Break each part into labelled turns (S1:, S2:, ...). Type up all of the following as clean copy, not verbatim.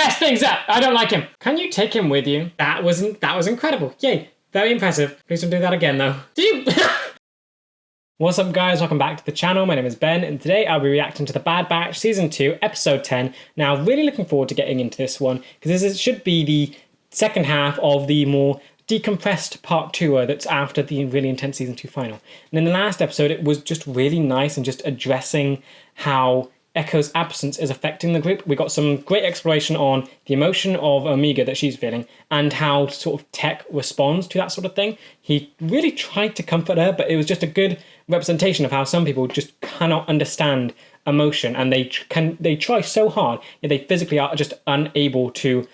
S1: mess things up. I don't like him. Can you take him with you? That was incredible. Yay. Very impressive. Please don't do that again, though. Did you? What's up, guys? Welcome back to the channel. My name is Ben, and today I'll be reacting to The Bad Batch Season 2, Episode 10. Now, really looking forward to getting into this one, because this should be the second half of the more decompressed part 2 that's after the really intense Season 2 final. And in the last episode, it was just really nice and just addressing how Echo's absence is affecting the group. We got some great exploration on the emotion of Omega that she's feeling and how sort of Tech responds to that sort of thing. He really tried to comfort her, but it was just a good representation of how some people just cannot understand emotion, and they try so hard, yet they physically are just unable to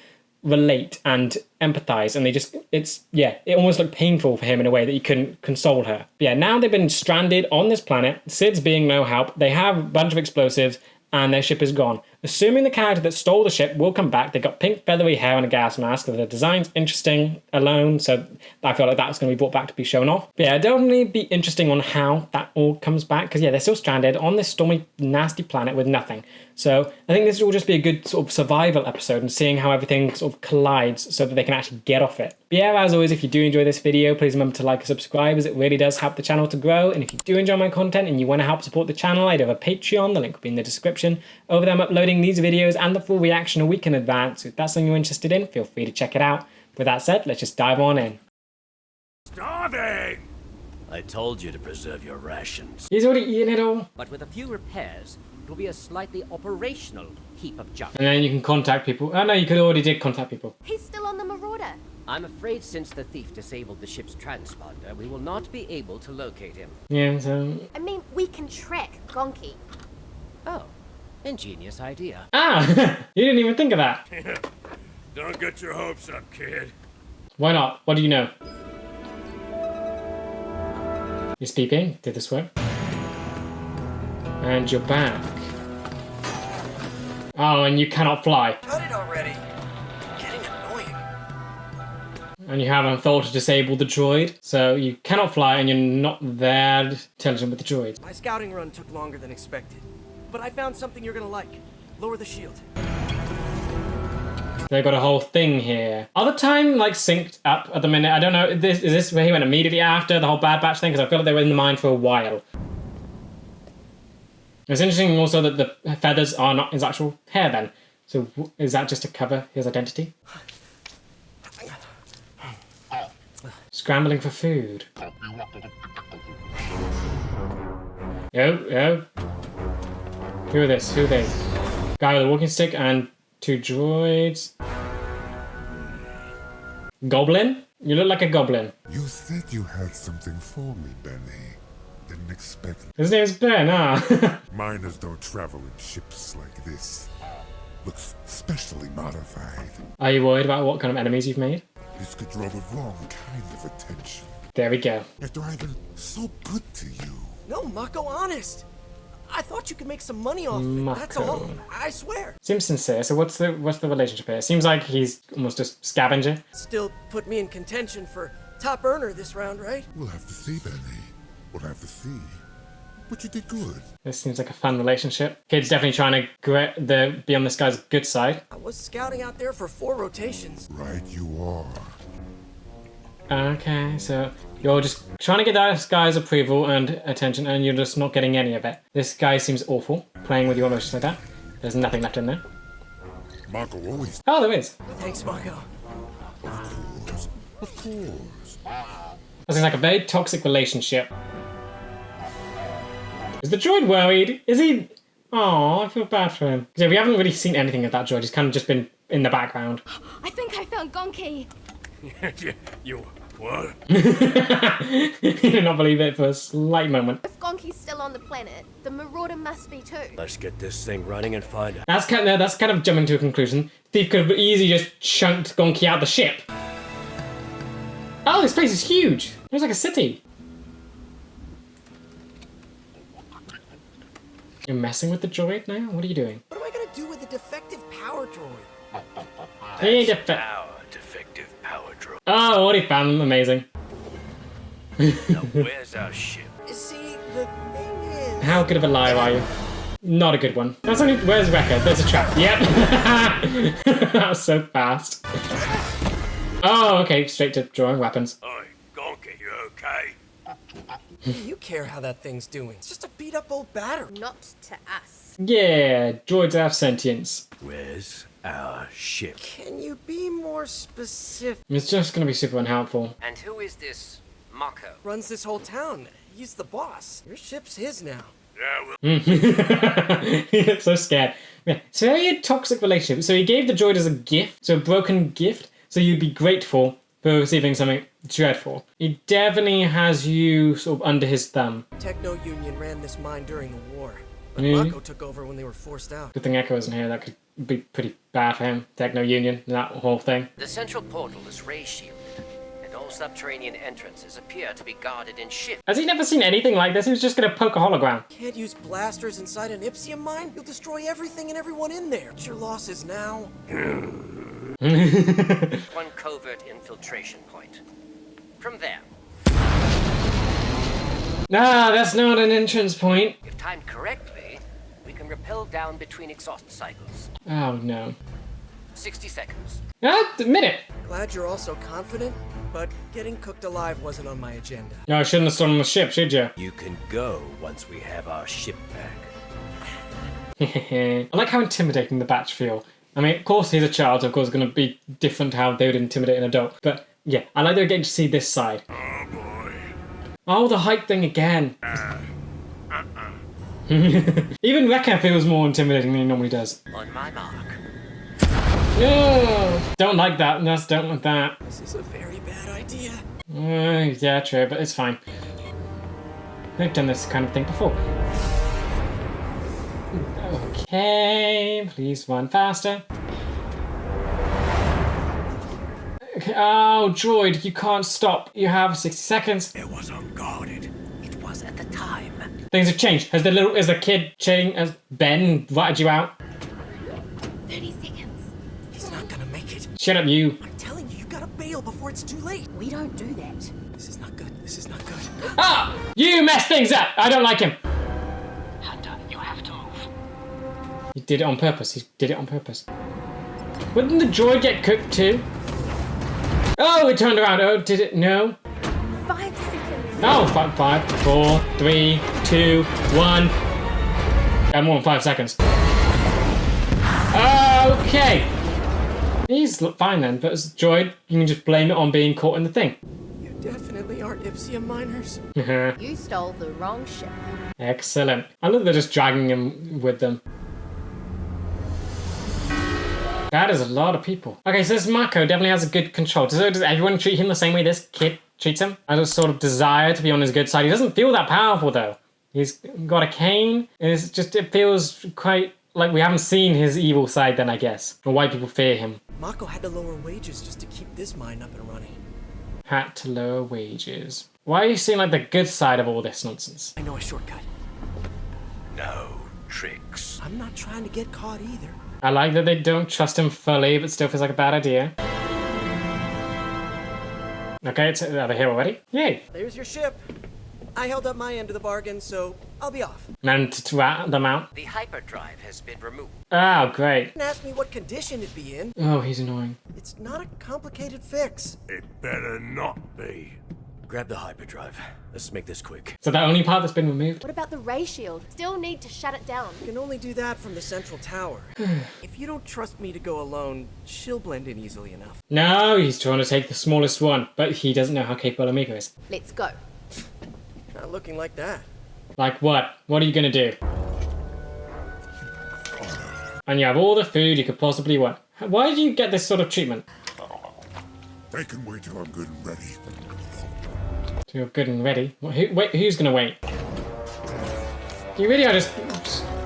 S1: relate and empathize, and it almost looked painful for him in a way that he couldn't console her. But yeah, now they've been stranded on this planet, Sid's being no help, they have a bunch of explosives, and their ship is gone. Assuming the character that stole the ship will come back, they got pink feathery hair and a gas mask, and the design's interesting alone, so I feel like that's going to be brought back to be shown off. But yeah, it'll definitely be interesting on how that all comes back, because yeah, they're still stranded on this stormy, nasty planet with nothing. So I think this will just be a good sort of survival episode and seeing how everything sort of collides so that they can actually get off it. But yeah, as always, if you do enjoy this video, please remember to like and subscribe, as it really does help the channel to grow. And if you do enjoy my content and you want to help support the channel, I do have a Patreon, the link will be in the description. Over there I'm uploading these videos and the full reaction a week in advance. So if that's something you're interested in, feel free to check it out. With that said, let's just dive on in.
S2: Starving! I told you to preserve your rations.
S1: He's already eaten it all.
S3: But with a few repairs, it will be a slightly operational heap of junk.
S1: And then you can contact people. Oh no, you did contact people.
S4: He's still on the Marauder.
S3: I'm afraid since the thief disabled the ship's transponder, we will not be able to locate him.
S1: Yeah, so...
S4: I mean, we can track Gonki.
S3: Oh, ingenious idea.
S1: Ah! You didn't even think of that.
S2: Don't get your hopes up, kid.
S1: Why not? What do you know? You're sleeping. Did this work? And you're back. Oh, and you cannot fly.
S5: Got it already. Getting annoying.
S1: And you haven't thought to disable the droid, so you cannot fly and you're not that intelligent with the droid.
S5: My scouting run took longer than expected, but I found something you're gonna like. Lower the shield.
S1: They've got a whole thing here. Are the time like synced up at the minute? I don't know. Is this where he went immediately after the whole Bad Batch thing? Because I feel like they were in the mine for a while. It's interesting also that the feathers are not his actual hair then. So is that just to cover his identity? Scrambling for food. Yo. Who are this? Who are they? Guy with a walking stick and 2 droids. Goblin? You look like a goblin.
S6: You said you had something for me, Benny. Didn't expect it.
S1: His name's Ben, ah.
S6: Miners don't travel in ships like this. Looks specially modified.
S1: Are you worried about what kind of enemies you've made?
S6: This could draw the wrong kind of attention.
S1: There we go.
S6: After I've been so good to you.
S5: No, Mako, honest. I thought you could make some money off it. That's all. I swear.
S1: Seems sincere. So what's the relationship here? Seems like he's almost a scavenger.
S5: Still put me in contention for top earner this round, right?
S6: We'll have to see, Benny. We'll have to see. But you did good.
S1: This seems like a fun relationship. Kid's definitely trying to be on this guy's good side.
S5: I was scouting out there for 4 rotations.
S6: Right you are.
S1: Okay, so you're just trying to get that guy's approval and attention, and you're just not getting any of it. This guy seems awful, playing with your emotions like that. There's nothing left in there.
S6: Mako always.
S1: Oh, there is.
S5: Thanks, Mako.
S6: Of course.
S1: This is like a very toxic relationship. Is the droid worried? Is he? Oh, I feel bad for him. Yeah, we haven't really seen anything of that droid. He's kind of just been in the background.
S4: I think I found Gonki.
S2: You what?
S1: He did not believe it for a slight moment.
S4: If Gonki's still on the planet, the Marauder must be too.
S2: Let's get this thing running and find out.
S1: That's kind of jumping to a conclusion. Thief could have easily just chunked Gonki out the ship. Oh, this place is huge. It's like a city. You're messing with the droid now? What are you doing?
S5: What am I gonna do with a defective power droid?
S1: Hey,
S2: Defective power drone.
S1: oh, already found them. Amazing.
S2: Now where's our ship?
S5: See, the thing is...
S1: How good of a liar are you? Not a good one. That's only... Where's Rekka? There's a trap. Yep. That was so fast. Oh, okay. Straight to drawing weapons.
S2: Oi, Gonky, you okay?
S5: You care how that thing's doing. It's just a beat up old battery.
S4: Not to us.
S1: Yeah, droids have sentience.
S2: Where's our ship?
S5: Can you be more specific?
S1: It's just going to be super unhelpful.
S3: And who is this Mako?
S5: Runs this whole town. He's the boss. Your ship's his now.
S2: Yeah, well,
S1: He looks so scared. Yeah, it's a very toxic relationship. So he gave the droid as a gift, so a broken gift, so you'd be grateful for receiving something dreadful. He definitely has you sort of under his thumb.
S5: Techno Union ran this mine during the war. But
S1: Mm.
S5: Mako took over when they were forced out.
S1: Good thing Echo isn't here. That could be pretty bad for him. Techno Union, that whole thing.
S3: The central portal is ray shielded, and all subterranean entrances appear to be guarded in ships.
S1: Has he never seen anything like this? He was just going to poke a hologram.
S5: Can't use blasters inside an Ipsium mine? You'll destroy everything and everyone in there. It's your losses now.
S3: One covert infiltration point. From there,
S1: Nah, that's not an entrance point.
S3: if timed correctly, we can rappel down between exhaust cycles.
S1: Oh, no.
S3: 60 seconds.
S1: Ah, a minute.
S5: Glad you're also confident, but getting cooked alive wasn't on my agenda.
S1: No, I shouldn't have stolen the ship, should you?
S2: you can go once we have our ship back.
S1: I like how intimidating the batch feel. I mean, of course he's a child, so of course it's going to be different to how they would intimidate an adult. But yeah, I like that we're getting to see this side.
S2: Oh boy.
S1: Oh, the height thing again. Even Rekka feels more intimidating than he normally does.
S3: On my mark.
S1: No, don't like that. No, don't like that.
S5: This is a very bad idea.
S1: Yeah, true, but it's fine. They've done this kind of thing before. Okay, please run faster. Okay. Oh, droid, you can't stop. You have 60 seconds.
S2: It was unguarded.
S3: It was at the time.
S1: Things have changed. Has the kid changed? Has Ben ratted you out?
S4: 30 seconds.
S5: He's not gonna make it.
S1: Shut up, you.
S5: I'm telling you, you gotta bail before it's too late.
S4: We don't do that.
S5: This is not good. This is not good.
S1: Ah! You messed things up. I don't like him.
S3: Hunter, you have to move.
S1: He did it on purpose. He did it on purpose. Wouldn't the droid get cooked too? Oh, it turned around. Oh, did it? No.
S4: 5 seconds.
S1: No. 5, 4, 3, 2, 1. And more than 5 seconds. Okay. He's fine then, but as a droid, you can just blame it on being caught in the thing.
S5: You definitely aren't Ipsium miners.
S4: You stole the wrong ship.
S1: Excellent. I love they're just dragging him with them. That is a lot of people. Okay, so this Mako definitely has a good control. Does everyone treat him the same way this kid treats him? I just sort of desire to be on his good side. He doesn't feel that powerful though. He's got a cane. It's just, it feels quite like we haven't seen his evil side then, I guess. Or why people fear him.
S5: Mako had to lower wages just to keep this mine up and running.
S1: Had to lower wages. Why are you seeing like the good side of all this nonsense?
S5: I know a shortcut.
S2: No tricks.
S5: I'm not trying to get caught either.
S1: I like that they don't trust him fully, but still feels like a bad idea. Okay, it's over here already. Yay!
S5: There's your ship. I held up my end of the bargain, so I'll be off.
S1: And to rat them out.
S3: The hyperdrive has been removed.
S1: Oh, great.
S5: Don't ask me what condition it'd be in.
S1: Oh, he's annoying.
S5: It's not a complicated fix.
S2: It better not be. Grab the hyperdrive. Let's make this quick.
S1: So the only part that's been removed?
S4: What about the ray shield? Still need to shut it down.
S5: You can only do that from the central tower. If you don't trust me to go alone, she'll blend in easily enough.
S1: No, he's trying to take the smallest one, but he doesn't know how capable Amigo is.
S4: Let's go.
S5: Not looking like that.
S1: Like what? What are you gonna do? And you have all the food you could possibly want. Why do you get this sort of treatment?
S6: They can wait till I'm good and ready.
S1: So you're good and ready. Who's gonna wait? You really are just...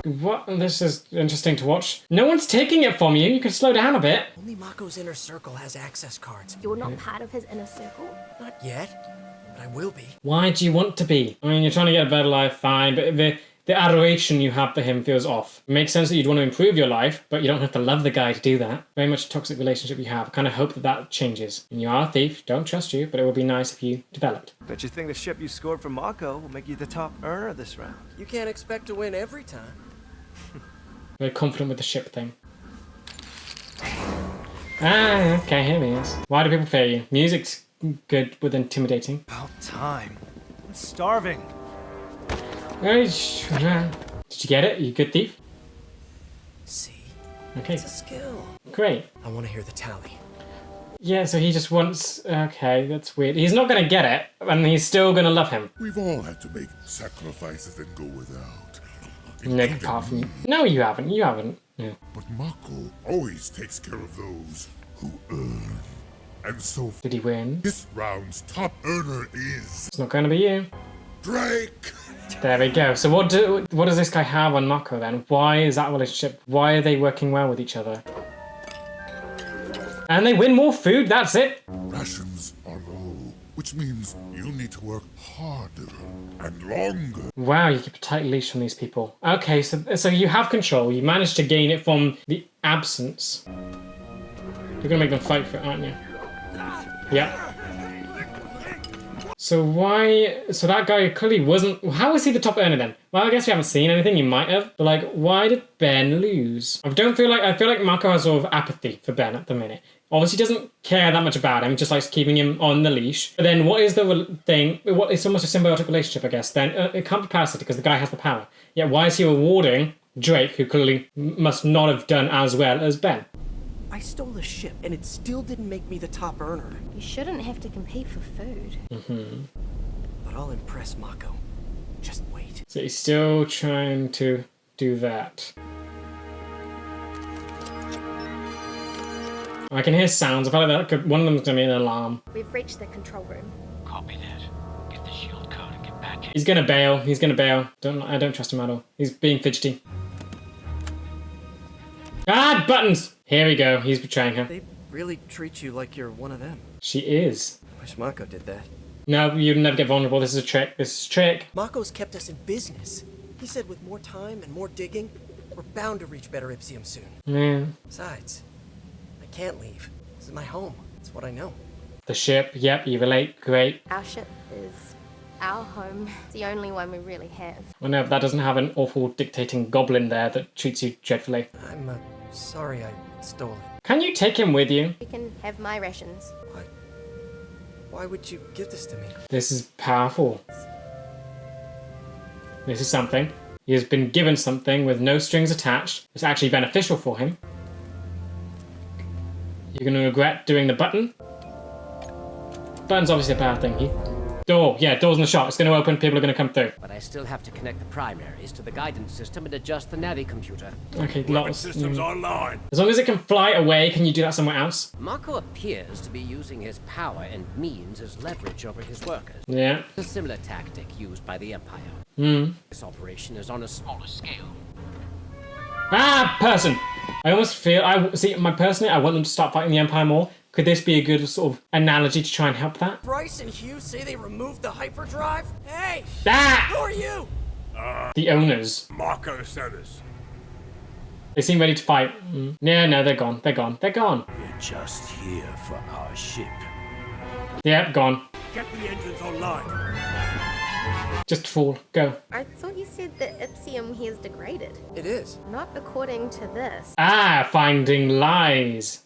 S1: What? This is interesting to watch. No one's taking it from you. You can slow down a bit.
S5: Only Mako's inner circle has access cards.
S4: You're not part of his inner circle?
S5: Not yet, but I will be.
S1: Why do you want to be? I mean, you're trying to get a better life, fine, but the adoration you have for him feels off. It makes sense that you'd want to improve your life, but you don't have to love the guy to do that. Very much a toxic relationship you have. I kind of hope that changes. And you are a thief, don't trust you, but it would be nice if you developed.
S7: Bet you think the ship you scored from Mako will make you the top earner this round.
S5: You can't expect to win every time.
S1: Very confident with the ship thing. Ah, okay, here he is. Why do people fear you? Music's good with intimidating.
S7: About time. I'm starving.
S1: Did you get it? You good thief?
S5: See?
S1: Okay,
S5: It's a skill.
S1: great.
S5: I want to hear the tally.
S1: Yeah, so he just wants... Okay, that's weird. He's not going to get it, and he's still going to love him.
S6: We've all had to make sacrifices and go without.
S1: Nick,
S6: Including
S1: apart from...
S6: me.
S1: No, you haven't. You haven't. Yeah.
S6: But Mako always takes care of those who earn. And so
S1: Did he win?
S6: this round's top earner is
S1: It's not going to be you.
S6: Drake.
S1: There we go. So what does this guy have on Mako then? Why is that relationship? Why are they working well with each other? And they win more food, that's it.
S6: Rations are low, which means you need to work harder and longer.
S1: Wow, you keep a tight leash on these people. Okay, so you have control. You managed to gain it from the absence. You're gonna make them fight for it, aren't you? Yeah. So why... So that guy clearly wasn't... How was he the top earner then? Well, I guess we haven't seen anything. You might have. But, like, why did Ben lose? I feel like Mako has sort of apathy for Ben at the minute. Obviously doesn't care that much about him, just likes keeping him on the leash. But then what is the thing? It's almost a symbiotic relationship, I guess. Then it can't be parasitic because the guy has the power. Yet why is he rewarding Drake, who clearly must not have done as well as Ben?
S5: I stole the ship, and it still didn't make me the top earner.
S4: You shouldn't have to compete for food.
S5: But I'll impress Mako. Just wait.
S1: So he's still trying to do that. I can hear sounds. I feel like one of them's going to be an alarm.
S4: We've reached the control room.
S2: Copy that. Get the shield code and get back in.
S1: He's going to bail. He's going to bail. I don't trust him at all. He's being fidgety. Ah, buttons! Here we go. He's betraying her.
S5: They really treat you like you're one of them.
S1: She is.
S5: Wish Mako did that.
S1: No, you'd never get vulnerable. This is a trick. This is a trick.
S5: Mako's kept us in business. He said with more time and more digging, we're bound to reach better Ipsium soon.
S1: Yeah.
S5: Besides, I can't leave. This is my home. It's what I know.
S1: The ship. Yep, you relate. Great.
S4: Our ship is our home. It's the only one we really have.
S1: Well, no, but that doesn't have an awful dictating goblin there that treats you dreadfully.
S5: I'm sorry I stole it.
S1: Can you take him with you?
S4: You can have my rations.
S5: Why would you give this to me?
S1: This is powerful. This is something. He has been given something with no strings attached. It's actually beneficial for him. You're going to regret doing the button. Button's obviously a bad thing. Door. Yeah, door's in the shop. It's going to open. People are going to come through.
S3: But I still have to connect the primaries to the guidance system and adjust the navi computer.
S1: Okay,
S2: Weapon
S1: lots.
S2: systems online.
S1: As long as it can fly away, can you do that somewhere else?
S3: Mako appears to be using his power and means as leverage over his workers.
S1: Yeah.
S3: A similar tactic used by the Empire. This operation is on a smaller scale.
S1: Ah, person! I almost feel... personally, I want them to start fighting the Empire more. Could this be a good sort of analogy to try and help that?
S5: Bryce and Hugh say they removed the hyperdrive? Hey!
S1: Ah!
S5: Who are you?
S1: The owners.
S2: Marco Centers.
S1: They seem ready to fight. Yeah, no, they're gone. They're gone. They're gone.
S2: We're just here for our ship.
S1: Yep, gone.
S2: Get the engines online.
S1: Just fall. Go.
S4: I thought you said that Ipsium here's degraded.
S5: It is.
S4: Not according to this.
S1: Ah, finding lies.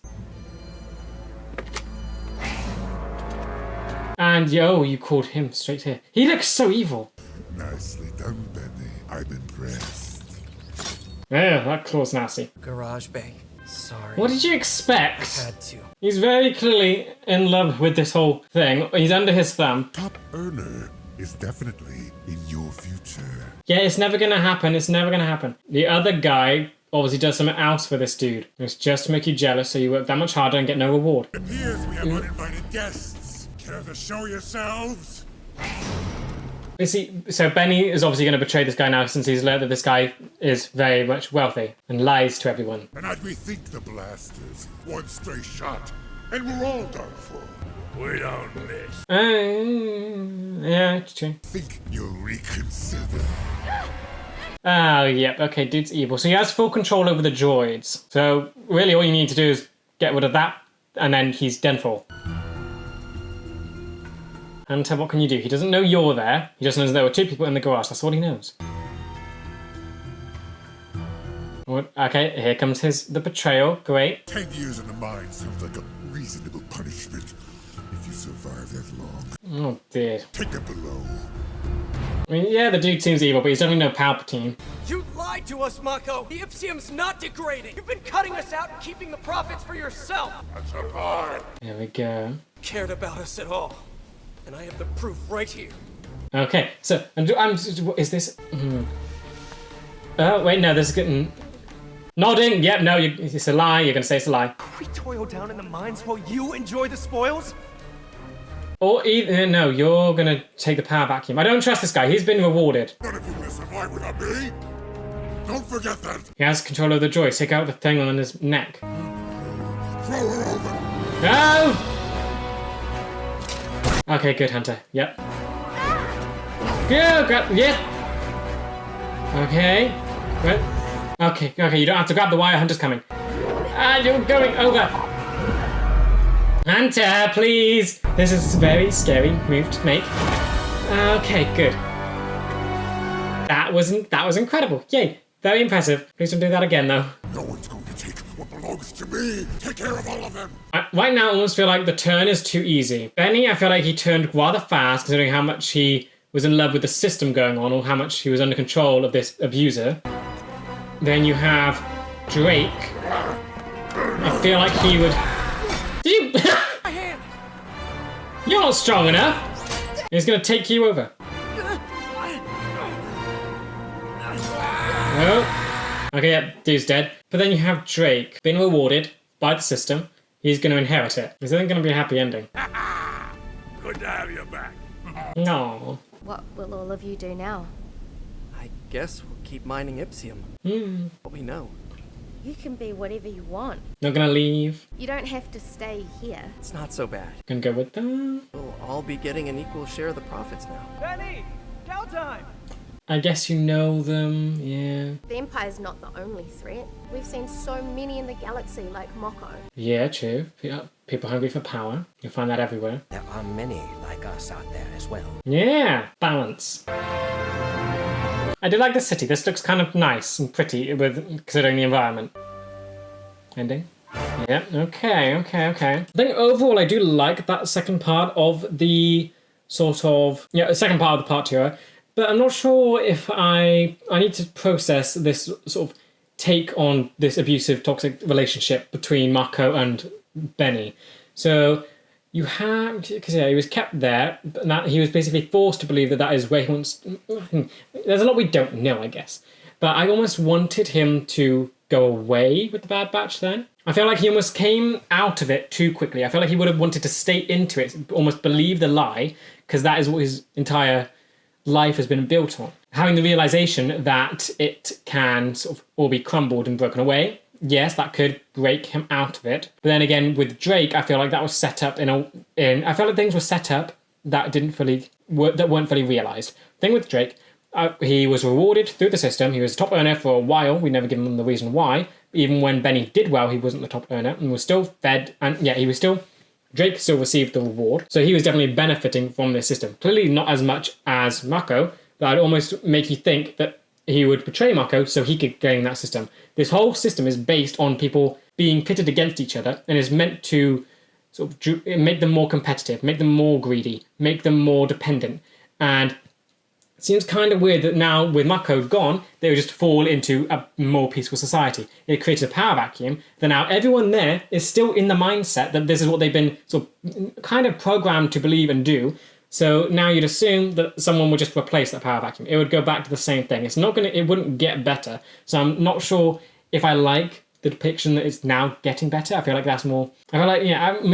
S1: And yo, you called him straight here. He looks so evil.
S6: Nicely done, Benny. I'm impressed.
S1: Yeah, that claw's nasty.
S5: Garage bay. Sorry.
S1: What did you expect?
S5: Had to.
S1: He's very clearly in love with this whole thing. He's under his thumb.
S6: Top earner is definitely in your future.
S1: Yeah, it's never gonna happen. It's never gonna happen. The other guy obviously does something else for this dude. It's just to make you jealous so you work that much harder and get no reward.
S6: It appears we have uninvited guests. Care to show yourselves?
S1: You see, so Benny is obviously going to betray this guy now since he's learned that this guy is very much wealthy and lies to everyone.
S6: And I'd rethink the blasters. One stray shot, and we're all done for.
S2: We don't miss.
S1: Yeah, it's true.
S6: Think you'll reconsider.
S1: Oh, yep, okay, dude's evil. So he has full control over the droids. So really all you need to do is get rid of that, and then he's done for. And what can you do? He doesn't know you're there. He just knows there were two people in the garage. That's all he knows. What? Okay, here comes the betrayal. Great.
S6: 10 years in the mine sounds like a reasonable punishment if you survive that long.
S1: Oh dear.
S6: Take a blow.
S1: I mean, yeah, the dude seems evil, but he's definitely no Palpatine.
S5: You lied to us, Mako. The Ipsium's not degrading. You've been cutting us out and keeping the profits for yourself.
S6: That's a lie.
S1: There we go.
S5: Cared about us at all. And I have the proof right here.
S1: Okay, so is this? Oh wait, no, this is getting nodding. Yep, no, it's a lie. You're gonna say it's a lie.
S7: We toil down in the mines while you enjoy the spoils?
S1: Or either no, you're gonna take the power vacuum. I don't trust this guy. He's been rewarded.
S6: None of you will survive without me. Don't forget that.
S1: He has control of the droid. Take out the thing on his neck.
S6: Throw her over.
S1: No! Okay, good, Hunter. Yep. Go, grab, yeah. Okay. Good. Okay, you don't have to grab the wire. Hunter's coming. You're going over. Hunter, please. This is a very scary move to make. Okay, good. That was incredible. Yay. Very impressive. Please don't do that again, though.
S6: No one's going to take what belongs to me. Take care of all of them.
S1: Right now, I almost feel like the turn is too easy. Benny, I feel like he turned rather fast, considering how much he was in love with the system going on, or how much he was under control of this abuser. Then you have Drake. I feel like he would... Did you... You're not strong enough! He's gonna take you over. Oh. Okay, yep, dude's dead. But then you have Drake, been rewarded by the system. He's gonna inherit it. Is it gonna be a happy ending?
S2: Good to have you back.
S1: No.
S4: What will all of you do now?
S5: I guess we'll keep mining Ipsium. What we know.
S4: You can be whatever you want.
S1: Not gonna leave.
S4: You don't have to stay here.
S5: It's not so bad.
S1: Gonna go with them.
S5: We'll all be getting an equal share of the profits now.
S7: Benny! Downtime!
S1: I guess you know them, yeah.
S4: The Empire's not the only threat. We've seen so many in the galaxy, like Mako.
S1: Yeah, true. People hungry for power. You'll find that everywhere.
S3: There are many like us out there as well.
S1: Yeah, balance. I do like the city. This looks kind of nice and pretty with considering the environment. Ending. Yeah, okay. I think overall I do like that second part of the the second part of the part 2. But I'm not sure if I need to process this sort of take on this abusive, toxic relationship between Mako and Benny. So you have, because he was kept there, and that he was basically forced to believe that is where he wants. There's a lot we don't know, I guess. But I almost wanted him to go away with the Bad Batch then. I feel like he almost came out of it too quickly. I feel like he would have wanted to stay into it, almost believe the lie, because that is what his entire life has been built on. Having the realization that it can sort of all be crumbled and broken away. Yes, that could break him out of it. But then again, with Drake, I feel like that was set up I felt like things were set up that weren't fully realized. Thing with Drake, he was rewarded through the system. He was top earner for a while. We never given him the reason why. Even when Benny did well, he wasn't the top earner and was still fed. And yeah, Drake still received the reward. So he was definitely benefiting from this system. Clearly not as much as Mako, but I'd almost make you think that he would betray Mako so he could gain that system. This whole system is based on people being pitted against each other and is meant to sort of make them more competitive, make them more greedy, make them more dependent. And it seems kind of weird that now with Mako gone, they would just fall into a more peaceful society. It created a power vacuum. Then now everyone there is still in the mindset that this is what they've been sort of kind of programmed to believe and do. So now you'd assume that someone would just replace that power vacuum. It would go back to the same thing. It wouldn't get better. So I'm not sure if I like the depiction that it's now getting better. I feel like that's more... I feel like,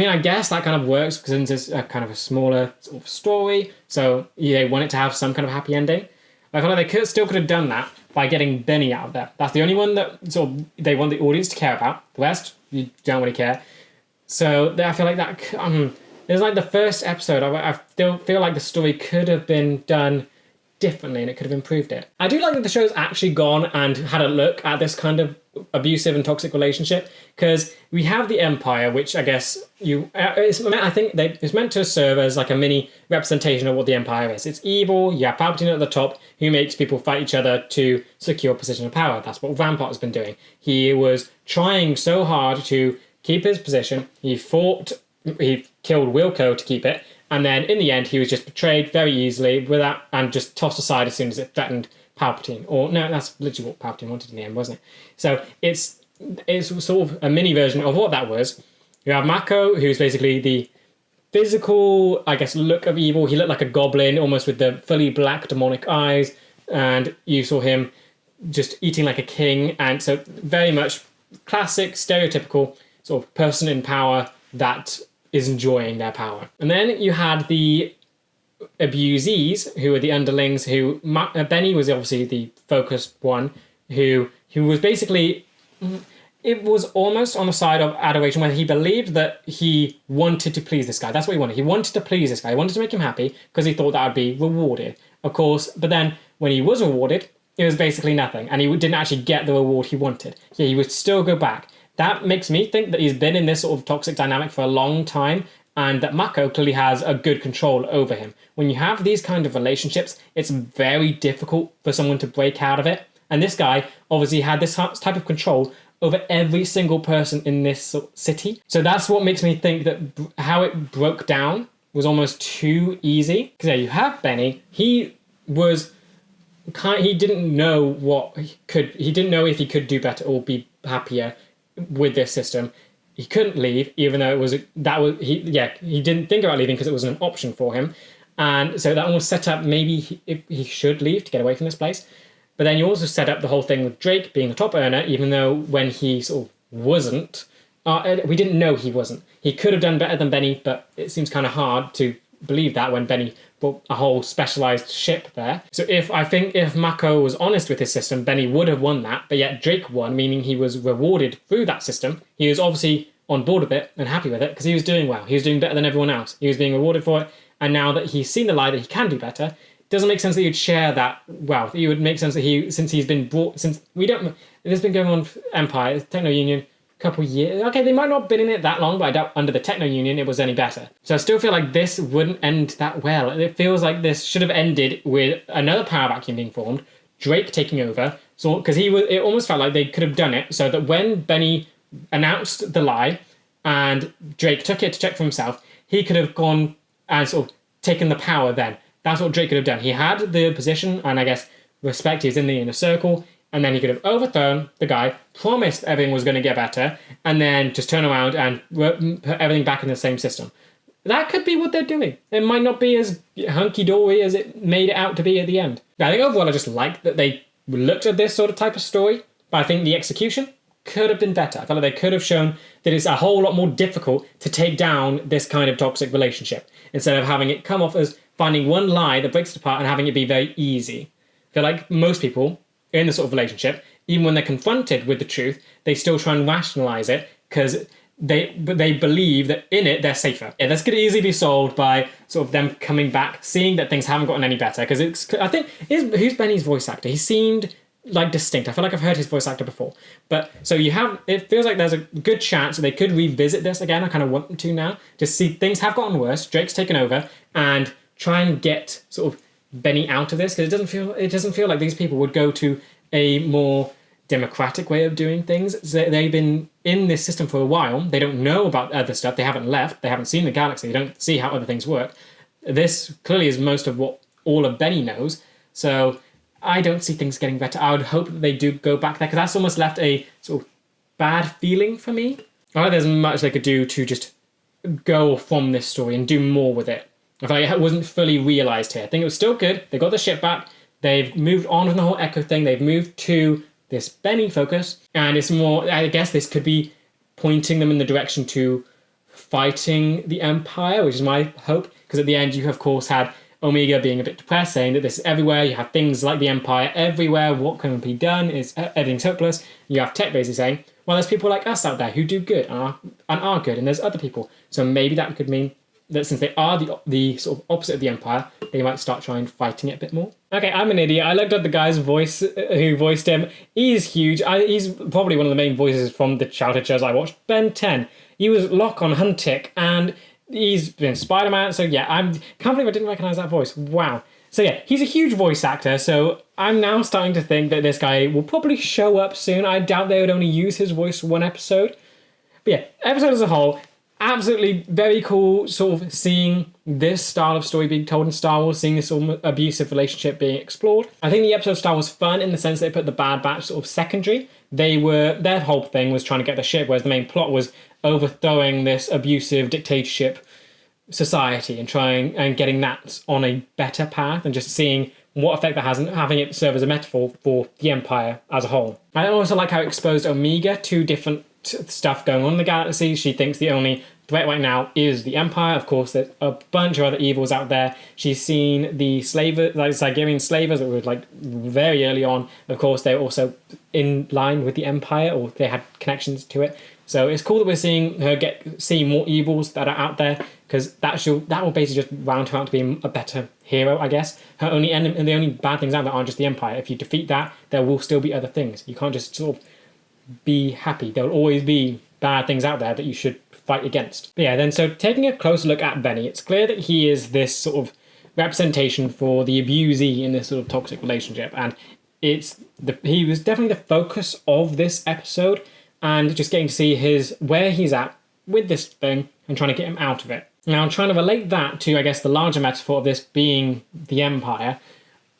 S1: I guess that kind of works because it's a kind of a smaller sort of story. So they want it to have some kind of happy ending. I feel like they still could have done that by getting Benny out of there. That's the only one that sort of they want the audience to care about. The rest, you don't really care. So I feel like that... It was like the first episode. I still feel like the story could have been done differently and it could have improved it. I do like that the show's actually gone and had a look at this kind of abusive and toxic relationship, because we have the Empire, which I guess I think it's meant to serve as like a mini representation of what the Empire is. It's evil. You have Palpatine at the top, who makes people fight each other to secure position of power. That's what Rampart's been doing. He was trying so hard to keep his position. He killed Wilco to keep it, and then in the end he was just betrayed very easily and just tossed aside as soon as it threatened Palpatine. Or no, that's literally what Palpatine wanted in the end, wasn't it? So it's sort of a mini version of what that was. You have Mako, who's basically the physical, I guess, look of evil. He looked like a goblin, almost with the fully black demonic eyes, and you saw him just eating like a king, and so very much classic, stereotypical sort of person in power that is enjoying their power. And then you had the abusees, who were the underlings, who Benny was obviously the focused one, who was basically, it was almost on the side of adoration, where he believed that he wanted to please this guy. That's what he wanted. He wanted to please this guy. He wanted to make him happy because he thought that would be rewarded. Of course, but then when he was rewarded, it was basically nothing, and he didn't actually get the reward he wanted. Yeah, he would still go back. That makes me think that he's been in this sort of toxic dynamic for a long time, and that Mako clearly has a good control over him. When you have these kind of relationships, it's very difficult for someone to break out of it. And this guy obviously had this type of control over every single person in this city. So that's what makes me think that how it broke down was almost too easy. Because yeah, you have Benny. He didn't know he didn't know if he could do better or be happier with this system. He couldn't leave, even though he didn't think about leaving because it wasn't an option for him. And so that almost set up maybe he should leave to get away from this place. But then you also set up the whole thing with Drake being the top earner, even though when he sort of wasn't, we didn't know he wasn't. He could have done better than Benny, but it seems kind of hard to believe that when Benny brought a whole specialized ship there. So I think if Mako was honest with his system, Benny would have won that, but yet Drake won, meaning he was rewarded through that system. He was obviously on board with it and happy with it because he was doing well. He was doing better than everyone else. He was being rewarded for it, and now that he's seen the lie that he can do better, it doesn't make sense that you'd share that wealth. It would make sense that there's been going on Empire, Techno Union, couple years. Okay, they might not have been in it that long, but I doubt under the Techno Union it was any better. So I still feel like this wouldn't end that well. It feels like this should have ended with another power vacuum being formed, Drake taking over. So because it almost felt like they could have done it so that when Benny announced the lie and Drake took it to check for himself, he could have gone and sort of taken the power then. That's what Drake could have done. He had the position and I guess respect. He's in the inner circle. And then he could have overthrown the guy, promised everything was going to get better, and then just turn around and put everything back in the same system. That could be what they're doing. It might not be as hunky-dory as it made it out to be at the end. I think overall I just like that they looked at this sort of type of story, but I think the execution could have been better. I felt like they could have shown that it's a whole lot more difficult to take down this kind of toxic relationship, instead of having it come off as finding one lie that breaks it apart and having it be very easy. I feel like most people in this sort of relationship, even when they're confronted with the truth, they still try and rationalize it because they believe that in it they're safer. Yeah, this could easily be solved by sort of them coming back, seeing that things haven't gotten any better. Because who's Benny's voice actor? He seemed like distinct. I feel like I've heard his voice actor before. But so it feels like there's a good chance that they could revisit this again. I kind of want them to now, to see things have gotten worse. Drake's taken over and try and get sort of Benny out of this, because it doesn't feel like these people would go to a more democratic way of doing things. They've been in this system for a while. They don't know about other stuff. They haven't left. They haven't seen the galaxy. They don't see how other things work. This clearly is most of what all of Benny knows. So I don't see things getting better. I would hope that they do go back there, because that's almost left a sort of bad feeling for me. I don't think there's much they could do to just go from this story and do more with it. I feel like it wasn't fully realised here. I think it was still good. They got the ship back. They've moved on from the whole Echo thing. They've moved to this Benny focus. And it's more, I guess this could be pointing them in the direction to fighting the Empire, which is my hope. Because at the end, you, of course, had Omega being a bit depressed, saying that this is everywhere. You have things like the Empire everywhere. What can be done? Everything's hopeless. You have Tech basically saying, well, there's people like us out there who do good and are good. And there's other people. So maybe that could mean that since they are the sort of opposite of the Empire, they might start trying fighting it a bit more. Okay, I'm an idiot. I looked at the guy's voice who voiced him. He's huge. He's probably one of the main voices from the childhood shows I watched. Ben 10. He was Locke on Huntic, and he's been Spider-Man. So yeah, I can't believe I didn't recognize that voice. Wow. So yeah, he's a huge voice actor. So I'm now starting to think that this guy will probably show up soon. I doubt they would only use his voice for one episode. But yeah, episode as a whole, absolutely very cool sort of seeing this style of story being told in Star Wars, seeing this sort of abusive relationship being explored. I think the episode style was fun in the sense they put the Bad Batch sort of secondary. Their whole thing was trying to get the ship, whereas the main plot was overthrowing this abusive dictatorship society and trying and getting that on a better path and just seeing what effect that has and having it serve as a metaphor for the Empire as a whole. I also like how it exposed Omega to different stuff going on in the galaxy. She thinks the only threat right now is the Empire. Of course, there's a bunch of other evils out there. She's seen the Zygerian slavers that were like very early on. Of course, they're also in line with the Empire, or they had connections to it. So it's cool that we're seeing her see more evils that are out there, because that will basically just round her out to be a better hero, I guess. Her only enemy and the only bad things out there aren't just the Empire. If you defeat that, there will still be other things. You can't just sort of be happy. There will always be bad things out there that you should fight against. But yeah, then so taking a closer look at Benny, it's clear that he is this sort of representation for the abusee in this sort of toxic relationship, and he was definitely the focus of this episode, and just getting to see where he's at with this thing and trying to get him out of it. Now, I'm trying to relate that to, I guess, the larger metaphor of this being the Empire.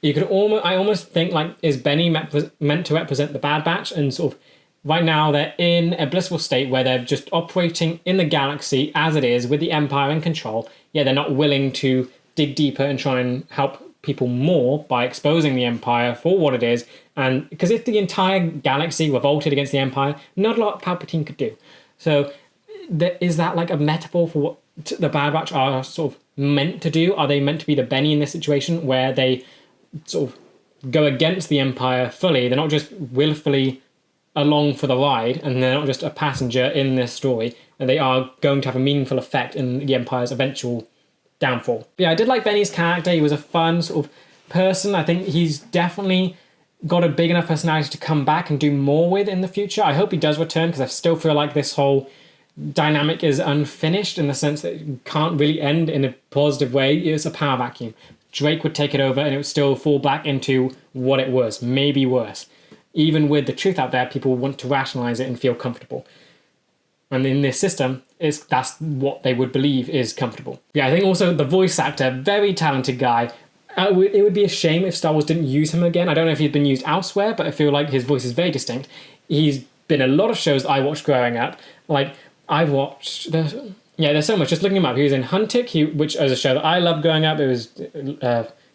S1: I almost think, like, is Benny meant to represent the Bad Batch, and sort of right now they're in a blissful state where they're just operating in the galaxy as it is with the Empire in control. Yeah, they're not willing to dig deeper and try and help people more by exposing the Empire for what it is. And because if the entire galaxy revolted against the Empire, not a lot Palpatine could do. So is that like a metaphor for what the Bad Batch are sort of meant to do? Are they meant to be the Benny in this situation where they sort of go against the Empire fully? They're not just willfully along for the ride, and they're not just a passenger in this story, and they are going to have a meaningful effect in the Empire's eventual downfall. But yeah, I did like Benny's character. He was a fun sort of person. I think he's definitely got a big enough personality to come back and do more with in the future. I hope he does return, because I still feel like this whole dynamic is unfinished in the sense that it can't really end in a positive way. It's a power vacuum. Drake would take it over and it would still fall back into what it was, maybe worse. Even with the truth out there, people want to rationalize it and feel comfortable. And in this system, that's what they would believe is comfortable. Yeah, I think also the voice actor, very talented guy. It would be a shame if Star Wars didn't use him again. I don't know if he's been used elsewhere, but I feel like his voice is very distinct. He's been in a lot of shows I watched growing up. Like, I've watched... there's so much. Just looking him up, he was in Huntic, which is a show that I loved growing up. It was...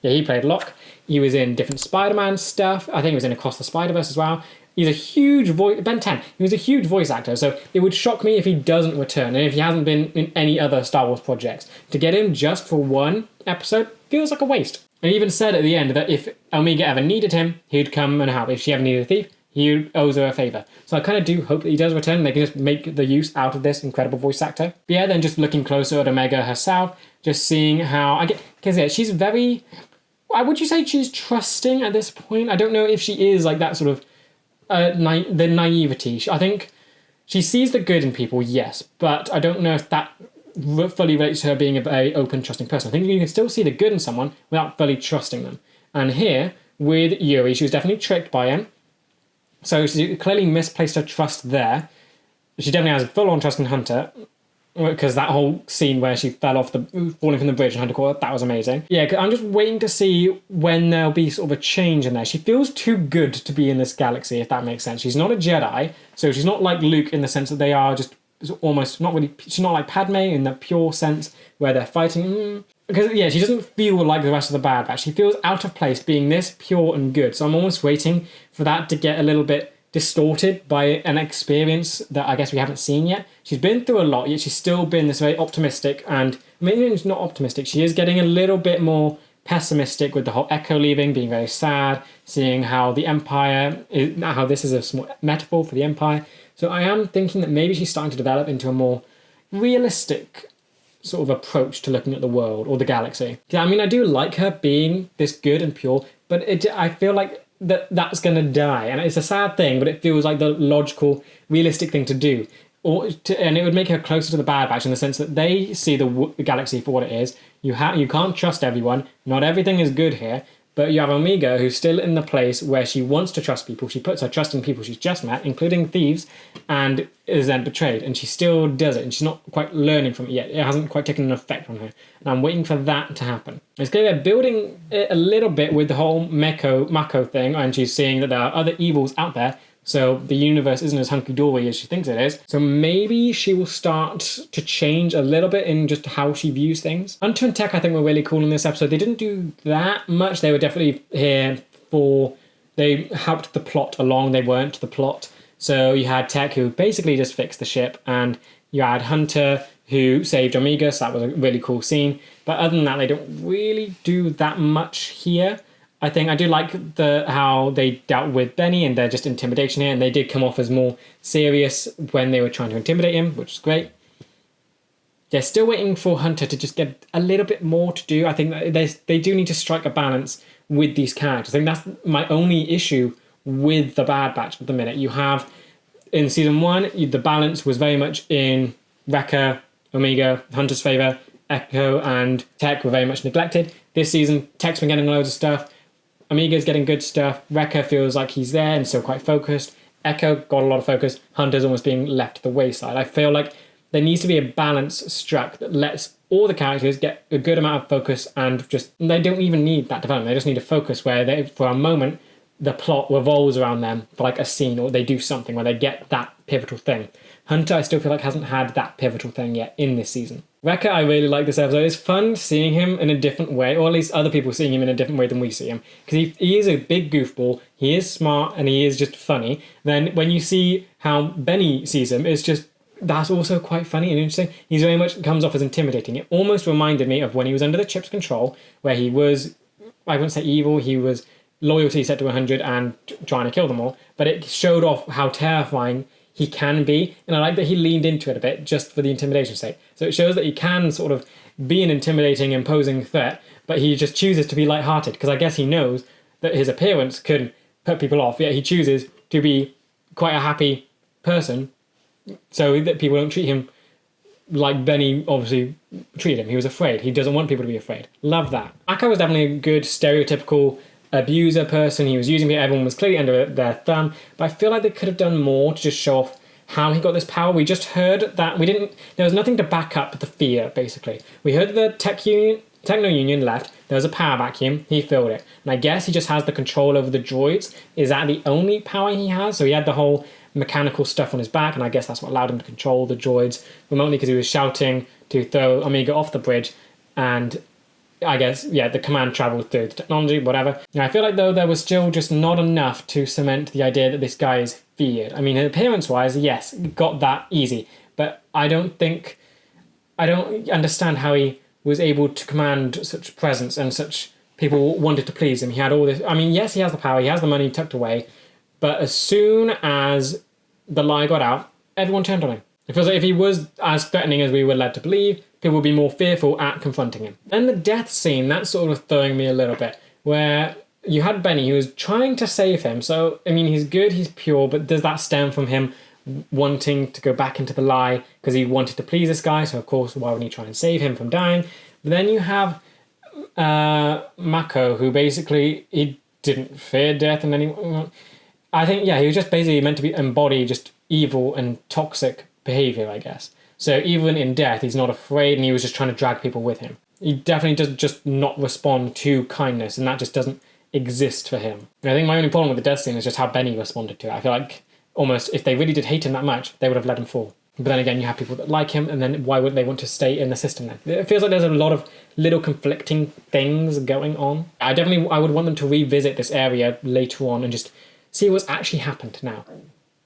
S1: he played Locke. He was in different Spider-Man stuff. I think he was in Across the Spider-Verse as well. He's a huge voice... Ben 10. He was a huge voice actor, so it would shock me if he doesn't return, and if he hasn't been in any other Star Wars projects. To get him just for one episode feels like a waste. And he even said at the end that if Omega ever needed him, he'd come and help. If she ever needed a thief, he owes her a favour. So I kind of do hope that he does return, and they can just make the use out of this incredible voice actor. But yeah, then just looking closer at Omega herself, just seeing how... Because yeah, she's very... Would you say she's trusting at this point? I don't know if she is like that sort of the naivety. I think she sees the good in people, yes, but I don't know if that fully relates to her being a very open, trusting person. I think you can still see the good in someone without fully trusting them. And here, with Yuri, she was definitely tricked by him. So she clearly misplaced her trust there. She definitely has full-on trust in Hunter, because that whole scene where she fell off falling from the bridge and Hunter caught her, that was amazing. Yeah, I'm just waiting to see when there'll be sort of a change in there. She feels too good to be in this galaxy, if that makes sense. She's not a Jedi, so she's not like Luke in the sense that they are just almost not really... She's not like Padme in the pure sense where they're fighting. Because, yeah, she doesn't feel like the rest of the Bad Batch. She feels out of place being this pure and good. So I'm almost waiting for that to get a little bit distorted by an experience that I guess we haven't seen yet. She's been through a lot, yet she's still been this very optimistic, and maybe it's not optimistic. She is getting a little bit more pessimistic with the whole Echo leaving, being very sad, seeing how the Empire, how this is a small metaphor for the Empire. So I am thinking that maybe she's starting to develop into a more realistic sort of approach to looking at the world or the galaxy. Yeah, I mean, I do like her being this good and pure, but I feel like that's going to die. And it's a sad thing, but it feels like the logical, realistic thing to do. And it would make her closer to the Bad Batch in the sense that they see the galaxy for what it is. You can't trust everyone. Not everything is good here. But you have Omega, who's still in the place where she wants to trust people. She puts her trust in people she's just met, including thieves, and is then betrayed. And she still does it, and she's not quite learning from it yet. It hasn't quite taken an effect on her. And I'm waiting for that to happen. It's clear they're building it a little bit with the whole Mako thing, and she's seeing that there are other evils out there. So the universe isn't as hunky-dory as she thinks it is. So maybe she will start to change a little bit in just how she views things. Hunter and Tech, I think, were really cool in this episode. They didn't do that much. They were definitely here they helped the plot along. They weren't the plot. So you had Tech, who basically just fixed the ship, and you had Hunter, who saved Omega, so that was a really cool scene. But other than that, they don't really do that much here. I think I do like how they dealt with Benny and their just intimidation here, and they did come off as more serious when they were trying to intimidate him, which is great. They're still waiting for Hunter to just get a little bit more to do. I think that they do need to strike a balance with these characters. I think that's my only issue with the Bad Batch at the minute. You have, in Season 1, the balance was very much in Wrecker, Omega, Hunter's favour. Echo and Tech were very much neglected. This season, Tech's been getting loads of stuff. Omega's getting good stuff. Wrecker feels like he's there and still quite focused. Echo got a lot of focus. Hunter's almost being left to the wayside. I feel like there needs to be a balance struck that lets all the characters get a good amount of focus, and just they don't even need that development. They just need a focus where for a moment the plot revolves around them for like a scene, or they do something where they get that pivotal thing. Hunter, I still feel like hasn't had that pivotal thing yet in this season. Wrecker, I really like this episode. It's fun seeing him in a different way, or at least other people seeing him in a different way than we see him. Because he is a big goofball, he is smart, and he is just funny. Then when you see how Benny sees him, it's just, that's also quite funny and interesting. He's very much comes off as intimidating. It almost reminded me of when he was under the chip's control, where he was, I wouldn't say evil, he was loyalty set to 100 and trying to kill them all. But it showed off how terrifying he can be, and I like that he leaned into it a bit just for the intimidation sake. So it shows that he can sort of be an intimidating, imposing threat, but he just chooses to be lighthearted, because I guess he knows that his appearance could put people off, yet he chooses to be quite a happy person so that people don't treat him like Benny obviously treated him. He was afraid. He doesn't want people to be afraid. Love that. Akka was definitely a good stereotypical abuser person. He was using it, everyone was clearly under their thumb, but I feel like they could have done more to just show off how he got this power. We just heard that there was nothing to back up the fear, basically. We heard the Techno Union left, there was a power vacuum, he filled it, and I guess he just has the control over the droids. Is that the only power he has? So he had the whole mechanical stuff on his back, and I guess that's what allowed him to control the droids remotely, because he was shouting to throw Omega off the bridge, and I guess, yeah, the command travelled through the technology, whatever. Now, I feel like, though, there was still just not enough to cement the idea that this guy is feared. I mean, appearance-wise, yes, got that easy. But I don't understand how he was able to command such presence and such people wanted to please him. He had all this... I mean, yes, he has the power, he has the money tucked away, but as soon as the lie got out, everyone turned on him. It feels like if he was as threatening as we were led to believe, people would be more fearful at confronting him. And the death scene, that's sort of throwing me a little bit, where you had Benny who was trying to save him. So, I mean, he's good, he's pure, but does that stem from him wanting to go back into the lie because he wanted to please this guy? So, of course, why would he try and save him from dying? But then you have Mako, who basically, he didn't fear death in any way. I think, yeah, he was just basically meant to embody just evil and toxic behaviour, I guess. So even in death, he's not afraid, and he was just trying to drag people with him. He definitely does just not respond to kindness, and that just doesn't exist for him. And I think my only problem with the death scene is just how Benny responded to it. I feel like almost if they really did hate him that much, they would have let him fall. But then again, you have people that like him, and then why would they want to stay in the system then? It feels like there's a lot of little conflicting things going on. I would want them to revisit this area later on and just see what's actually happened now.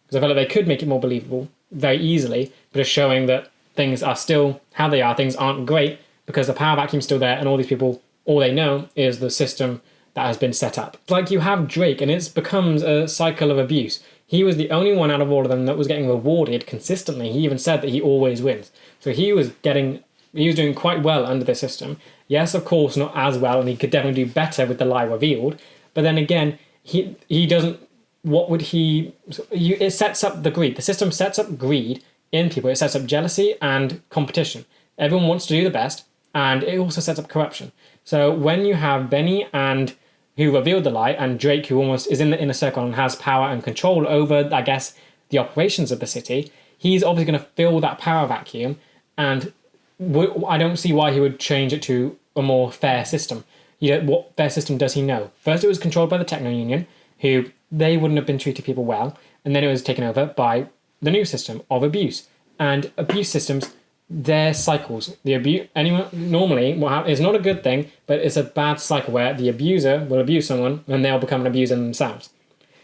S1: Because I feel like they could make it more believable very easily, but just showing that things are still how they are, things aren't great, because the power vacuum's still there, and all these people, all they know is the system that has been set up. It's like you have Drake, and it becomes a cycle of abuse. He was the only one out of all of them that was getting rewarded consistently. He even said that he always wins. So he was getting he was doing quite well under the system. Yes, of course, not as well, and he could definitely do better with the lie revealed. But then again, he doesn't. What would he? It sets up the greed. The system sets up greed in people. It sets up jealousy and competition. Everyone wants to do the best, and it also sets up corruption. So when you have Benny and who revealed the lie, and Drake, who almost is in the inner circle and has power and control over, I guess, the operations of the city, he's obviously going to fill that power vacuum, and I don't see why he would change it to a more fair system. What fair system does he know? First, it was controlled by the Techno Union, who they wouldn't have been treating people well, and then it was taken over by the new system of abuse. And abuse systems, they're cycles. Normally, is not a good thing, but it's a bad cycle where the abuser will abuse someone and they'll become an abuser themselves.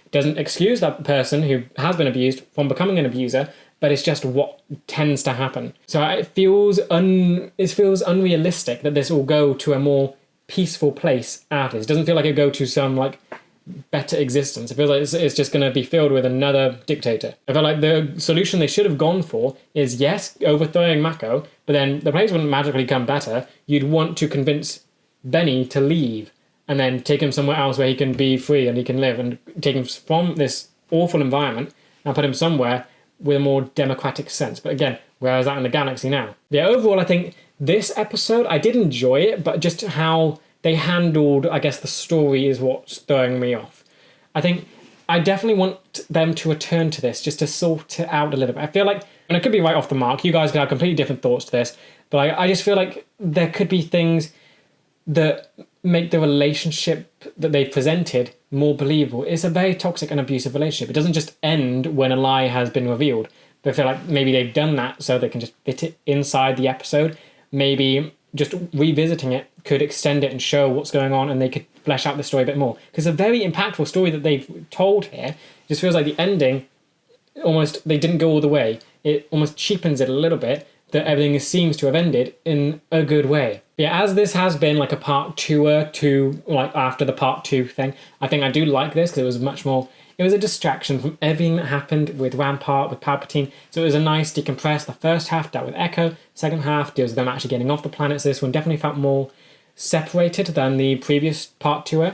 S1: It doesn't excuse that person who has been abused from becoming an abuser, but it's just what tends to happen. So it feels unrealistic that this will go to a more peaceful place after this. It doesn't feel like it go to some like better existence. It feels like it's just going to be filled with another dictator. I feel like the solution they should have gone for is, yes, overthrowing Mako, but then the place wouldn't magically come better. You'd want to convince Benny to leave and then take him somewhere else where he can be free and he can live, and take him from this awful environment and put him somewhere with a more democratic sense. But again, where is that in the galaxy now? Yeah, overall, I think this episode, I did enjoy it, but just how they handled, I guess, the story is what's throwing me off. I think I definitely want them to return to this just to sort it out a little bit. I feel like, and I could be right off the mark, you guys could have completely different thoughts to this, but I just feel like there could be things that make the relationship that they've presented more believable. It's a very toxic and abusive relationship. It doesn't just end when a lie has been revealed. But I feel like maybe they've done that so they can just fit it inside the episode. Maybe just revisiting it could extend it and show what's going on, and they could flesh out the story a bit more. Because a very impactful story that they've told here, it just feels like the ending, almost, they didn't go all the way. It almost cheapens it a little bit, that everything seems to have ended in a good way. Yeah, as this has been like a part to like after the part 2 thing, I think I do like this because it was much more, it was a distraction from everything that happened with Rampart, with Palpatine. So it was a nice decompress. The first half dealt with Echo, second half deals with them actually getting off the planet. So this one definitely felt more separated than the previous part 2.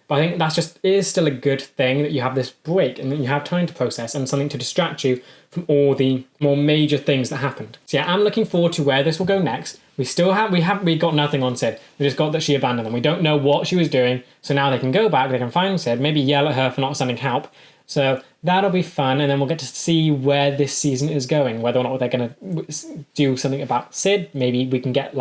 S1: But I think that's just, it is still a good thing that you have this break and that you have time to process and something to distract you from all the more major things that happened. So yeah, I'm looking forward to where this will go next. We got nothing on Sid. We just got that she abandoned them. We don't know what she was doing. So now they can go back, they can find Sid, maybe yell at her for not sending help. So that'll be fun. And then we'll get to see where this season is going, whether or not they're going to do something about Sid. Maybe we can get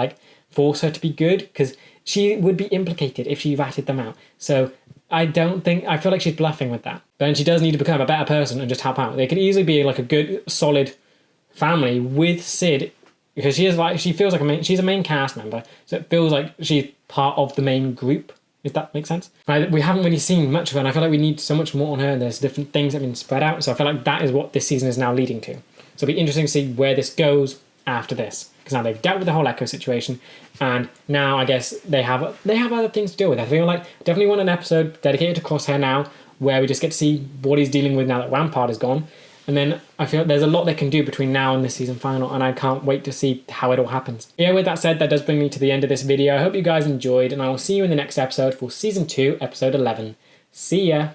S1: force her to be good, because she would be implicated if she ratted them out. So I feel like she's bluffing with that. But then she does need to become a better person and just help out. They could easily be a good, solid family with Sid, because she feels like she's a main cast member. So it feels like she's part of the main group, if that makes sense. We haven't really seen much of her, and I feel like we need so much more on her, and there's different things that have been spread out. So I feel like that is what this season is now leading to. So it'll be interesting to see where this goes after this. Because now they've dealt with the whole Echo situation, and now I guess they have other things to deal with. I feel like definitely want an episode dedicated to Crosshair now, where we just get to see what he's dealing with now that Rampart is gone. And then I feel like there's a lot they can do between now and the season final, and I can't wait to see how it all happens. Yeah, with that said, that does bring me to the end of this video. I hope you guys enjoyed, and I will see you in the next episode for Season 2, Episode 11. See ya!